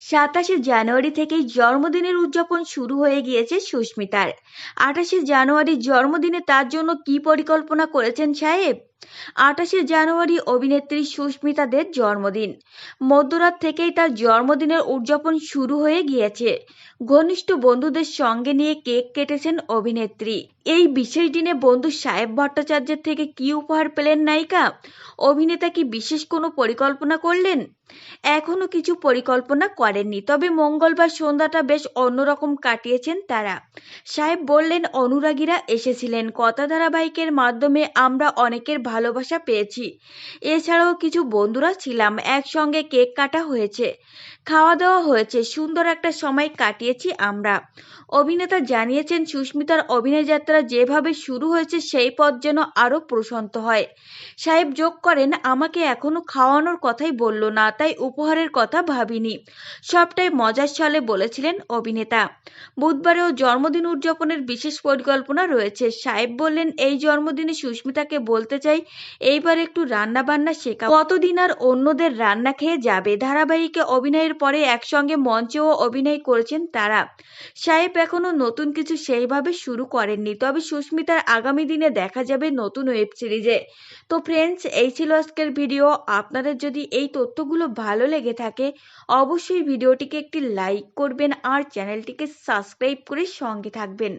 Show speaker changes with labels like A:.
A: 27শে জানুয়ারি থেকেই জন্মদিনের উদযাপন শুরু হয়ে গিয়েছে সুস্মিতার। 28শে জানুয়ারির জন্মদিনে তার জন্য কি পরিকল্পনা করেছেন সাহেব? 28শে জানুয়ারি অভিনেত্রী সুস্মিতাদের জন্মদিন। মধ্যরাত থেকেই তার জন্মদিনের উদযাপন শুরু হয়ে গিয়েছে। ঘনিষ্ঠ বন্ধুদের সঙ্গে নিয়ে কেক কেটেছেন অভিনেত্রী। এই বিশেষ দিনে বন্ধু সাহেব ভট্টাচার্যের থেকে কি উপহার পেলেন নায়িকা? অভিনেতা কি বিশেষ কোনো পরিকল্পনা করলেন? এখনো কিছু পরিকল্পনা করেননি, তবে মঙ্গলবার সন্ধ্যাটা বেশ অন্যরকম কাটিয়েছেন তারা। সাহেব বললেন, অনুরাগীরা এসেছিলেন, কথা ধারাবাহিকের মাধ্যমে আমরা অনেকের ভালোবাসা পেয়েছি। এছাড়াও কিছু বন্ধুরা ছিলাম, একসঙ্গে কেক কাটা হয়েছে, খাওয়া দাওয়া হয়েছে, সুন্দর একটা সময় কাটিয়েছি আমরা। অভিনেতা জানিয়েছেন, সুস্মিতার অভিনয় যাত্রা যেভাবে শুরু হয়েছে সেই পথ যেন আরো প্রশস্ত হয়। সাহেব যোগ করেন, আমাকে এখনো খাওয়ানোর কথাই বলল না, তাই উপহারের কথা ভাবিনি, সবটাই মজার ছলে বলেছিলেন অভিনেতা। বুধবারেও জন্মদিন উদযাপনের বিশেষ পরিকল্পনা রয়েছে। সাহেব বললেন, এই জন্মদিনে সুস্মিতাকে বলতে চাই, এইবার একটু রান্না বান্না শেখা, কতদিন আর অন্যদের রান্না খেয়ে যাবে। ধারাবাহিকে অভিনয়ের পরে একসঙ্গে মঞ্চেও অভিনয় করেছেন তারা। সাহেব এখনো নতুন কিছু সেইভাবে শুরু করেননি, তবে সুস্মিতার আগামী দিনে দেখা যাবে নতুন ওয়েব সিরিজে। তো ফ্রেন্ডস, এই ছিল আজকের ভিডিও। আপনাদের যদি এই তথ্যগুলো ভালো লেগে থাকে, অবশ্যই ভিডিওটিকে একটি লাইক করবেন আর চ্যানেলটিকে সাবস্ক্রাইব করে সঙ্গে থাকবেন।